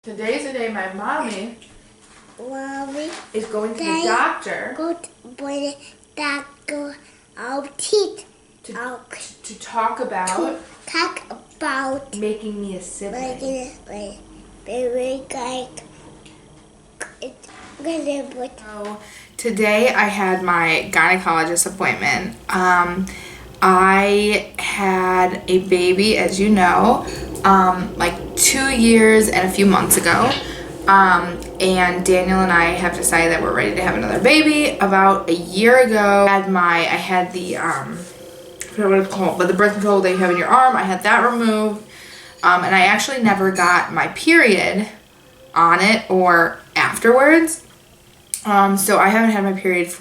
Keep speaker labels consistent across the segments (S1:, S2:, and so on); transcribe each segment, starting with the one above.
S1: Today's the day my mommy
S2: Mommy,
S1: is going to the doctor
S2: go to the doctor. Our teeth.
S1: to
S2: Talk about
S1: making me a sibling.
S2: making it very like it.
S1: So today I had my gynecologist appointment. I had a baby, as you know, like 2 years and a few months ago. And Daniel and I have decided that we're ready to have another baby. About a year ago, I had the I forget what it's called, but the birth control that you have in your arm, I had that removed. And I actually never got my period on it or afterwards. So I haven't had my period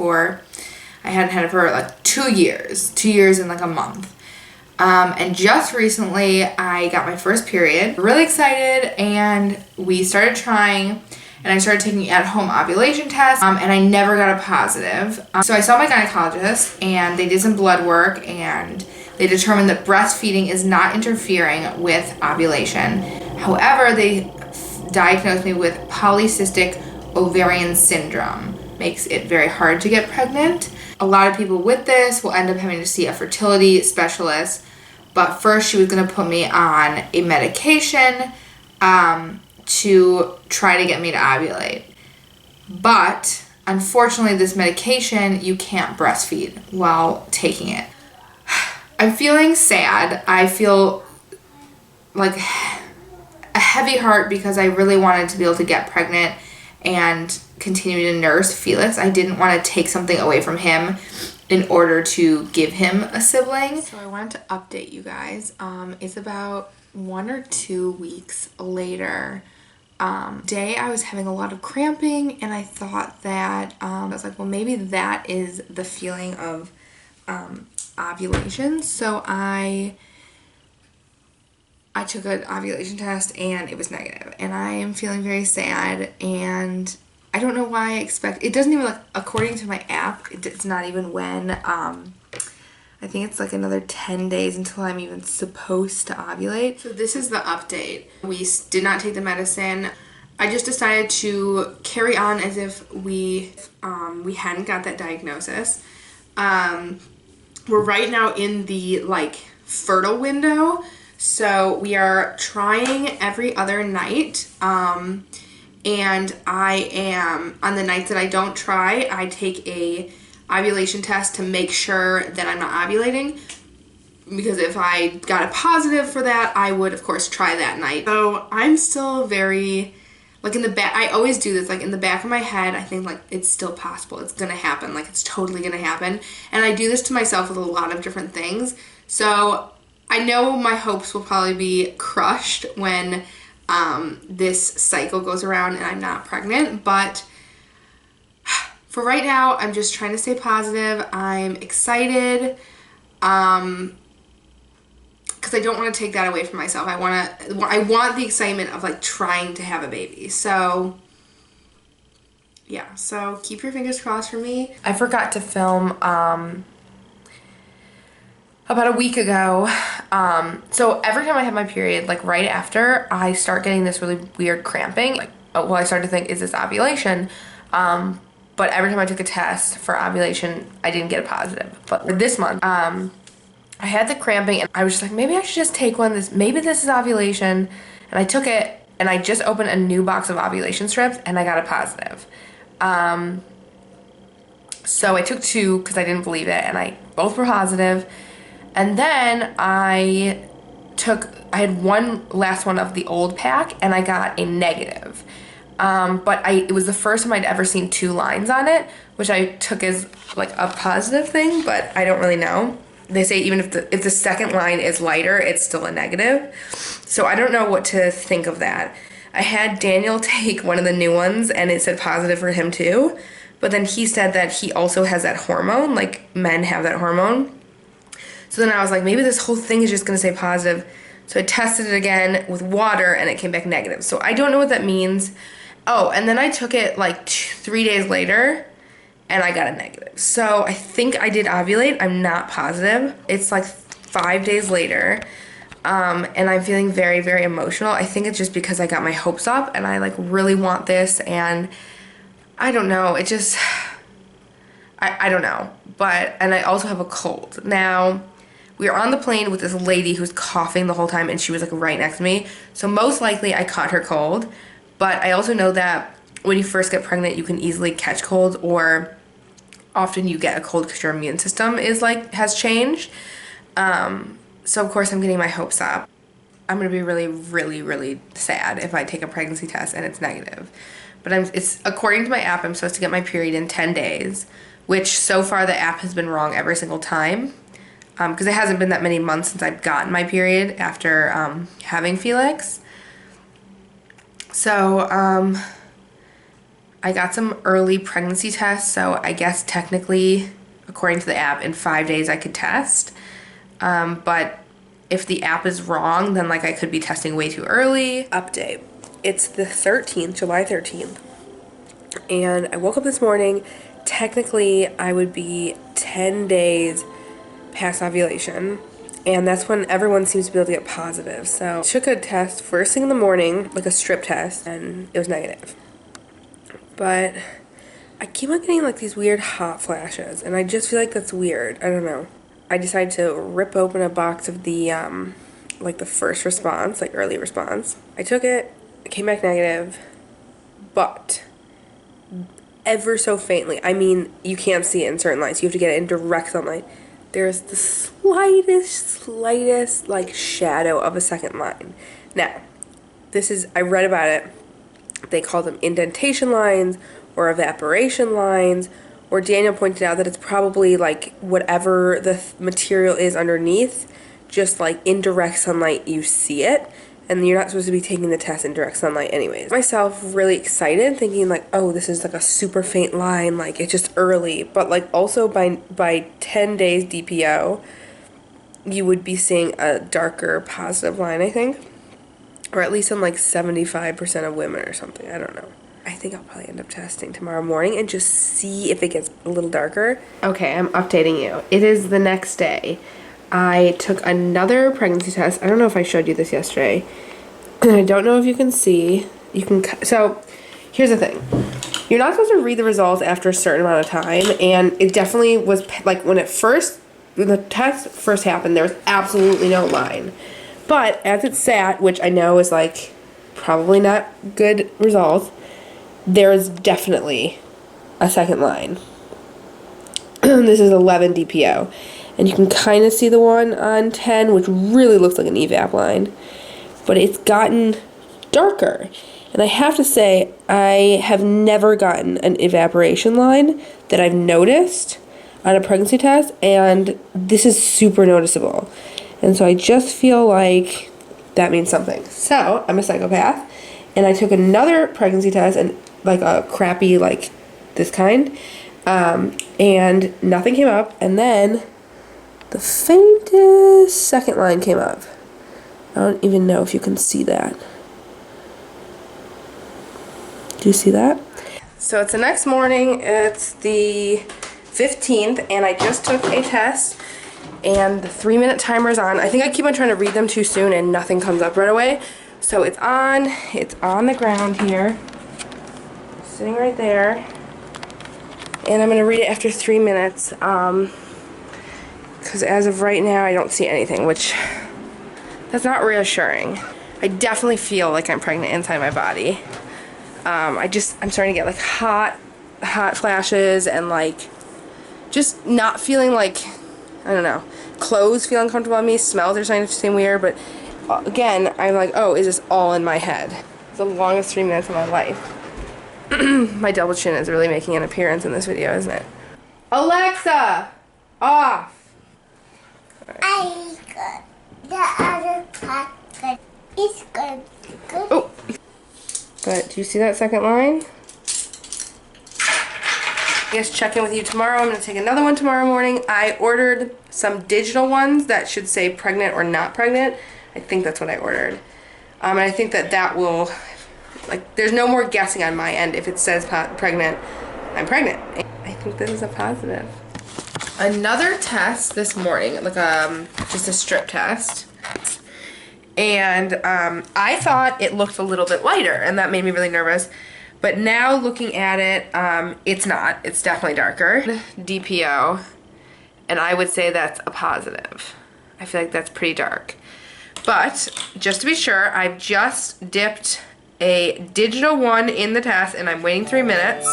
S1: I hadn't had it for like 2 years, 2 years and like a month. And just recently I got my first period. Really excited, and we started trying, and I started taking at-home ovulation tests, and I never got a positive. So I saw my gynecologist, and they did some blood work, and they determined that breastfeeding is not interfering with ovulation. However, they diagnosed me with polycystic ovarian syndrome. Makes it very hard to get pregnant. A lot of people with this will end up having to see a fertility specialist, but first she was going to put me on a medication to try to get me to ovulate. But unfortunately, this medication, you can't breastfeed while taking it. I'm feeling sad. I feel like a heavy heart because I really wanted to be able to get pregnant and continue to nurse Felix. I didn't want to take something away from him in order to give him a sibling. So I wanted to update you guys. It's about 1 or 2 weeks later. Today I was having a lot of cramping, and I thought that, I was like, well, maybe that is the feeling of ovulation. So I took an ovulation test and it was negative, and I am feeling very sad, and I don't know why it doesn't even, like, according to my app, it's not even when, I think it's like another 10 days until I'm even supposed to ovulate. So this is the update. We did not take the medicine. I just decided to carry on as if we hadn't got that diagnosis. We're right now in the, like, fertile window. So we are trying every other night, and I am, on the nights that I don't try, I take a ovulation test to make sure that I'm not ovulating, because if I got a positive for that, I would, of course, try that night. So I'm still very, like, in the back, I always do this, like, in the back of my head, I think, like, it's still possible, it's gonna happen, like, it's totally gonna happen, and I do this to myself with a lot of different things. So I know my hopes will probably be crushed when this cycle goes around and I'm not pregnant, but for right now, I'm just trying to stay positive. I'm excited because I don't want to take that away from myself. I want the excitement of, like, trying to have a baby. So yeah, so keep your fingers crossed for me. I forgot to film about a week ago. So every time I have my period, like right after, I start getting this really weird cramping. Like, well, I started to think, is this ovulation? But every time I took a test for ovulation, I didn't get a positive. But this month, I had the cramping, and I was just like, maybe I should just take one. Maybe this is ovulation. And I took it, and I just opened a new box of ovulation strips, and I got a positive. So I took 2 because I didn't believe it, and both were positive. And then I had one last one of the old pack, and I got a negative. But it was the first time I'd ever seen 2 lines on it, which I took as, like, a positive thing, but I don't really know. They say even if the second line is lighter, it's still a negative. So I don't know what to think of that. I had Daniel take one of the new ones, and it said positive for him too. But then he said that he also has that hormone, like men have that hormone. So then I was like, maybe this whole thing is just going to say positive. So I tested it again with water, and it came back negative. So I don't know what that means. Oh, and then I took it like 3 days later, and I got a negative. So I think I did ovulate. I'm not positive. It's like 5 days later. And I'm feeling very, very emotional. I think it's just because I got my hopes up and I like really want this, and I don't know, it just, I don't know. But, and I also have a cold. Now, we were on the plane with this lady who's coughing the whole time, and she was like right next to me. So most likely I caught her cold. But I also know that when you first get pregnant, you can easily catch colds, or often you get a cold because your immune system is like, has changed. So of course I'm getting my hopes up. I'm gonna be really, really, really sad if I take a pregnancy test and it's negative. But it's according to my app, I'm supposed to get my period in 10 days, which so far the app has been wrong every single time. Because it hasn't been that many months since I've gotten my period after having Felix. So I got some early pregnancy tests, so I guess technically, according to the app, in 5 days I could test. But if the app is wrong, then like I could be testing way too early. Update. It's the 13th, July 13th. And I woke up this morning. Technically, I would be 10 days past ovulation. And that's when everyone seems to be able to get positive. So I took a test first thing in the morning, like a strip test, and it was negative. But I keep on getting like these weird hot flashes, and I just feel like that's weird. I don't know. I decided to rip open a box of the, like the first response, like early response. I took it, it came back negative, but ever so faintly, I mean, you can't see it in certain lights, you have to get it in direct sunlight. There's the slightest, like, shadow of a second line. Now, I read about it, they call them indentation lines, or evaporation lines, or Daniel pointed out that it's probably like whatever the material is underneath, just like in direct sunlight you see it, and you're not supposed to be taking the test in direct sunlight anyways. Myself really excited, thinking like, oh, this is like a super faint line, like it's just early, but like also by 10 days DPO, you would be seeing a darker positive line, I think, or at least in like 75% of women or something, I don't know. I think I'll probably end up testing tomorrow morning and just see if it gets a little darker. Okay, I'm updating you. It is the next day. I took another pregnancy test. I don't know if I showed you this yesterday. And I don't know if you can see. So, here's the thing. You're not supposed to read the results after a certain amount of time. And it definitely was, like, when the test first happened, there was absolutely no line. But as it sat, which I know is, like, probably not good results, there is definitely a second line. This is 11 DPO. And you can kind of see the one on 10, which really looks like an evap line. But it's gotten darker. And I have to say, I have never gotten an evaporation line that I've noticed on a pregnancy test. And this is super noticeable. And so I just feel like that means something. So, I'm a psychopath. And I took another pregnancy test, and like a crappy, like this kind, and nothing came up, and then the faintest second line came up. I don't even know if you can see that. Do you see that? So it's the next morning, it's the 15th, and I just took a test, and the 3-minute timer's on. I think I keep on trying to read them too soon and nothing comes up right away. So it's on the ground here, sitting right there, and I'm going to read it after 3 minutes, because as of right now I don't see anything, which, that's not reassuring. I definitely feel like I'm pregnant inside my body. I'm starting to get like hot flashes, and like, just not feeling like, I don't know, clothes feel uncomfortable on me, smells are starting to seem weird, but again, I'm like, oh, is this all in my head? It's the longest 3 minutes of my life. My double chin is really making an appearance in this video, isn't it? Alexa! Off!
S2: I got the other pocket. It's good.
S1: Oh! But, do you see that second line? I guess check in with you tomorrow. I'm going to take another one tomorrow morning. I ordered some digital ones that should say pregnant or not pregnant. I think that's what I ordered. And I think that will, like, there's no more guessing on my end. If it says pregnant, I'm pregnant. I think this is a positive. Another test this morning, like just a strip test. And I thought it looked a little bit lighter, and that made me really nervous. But now looking at it, it's not. It's definitely darker. DPO, and I would say that's a positive. I feel like that's pretty dark. But just to be sure, I've just dipped a digital one in the test, and I'm waiting 3 minutes.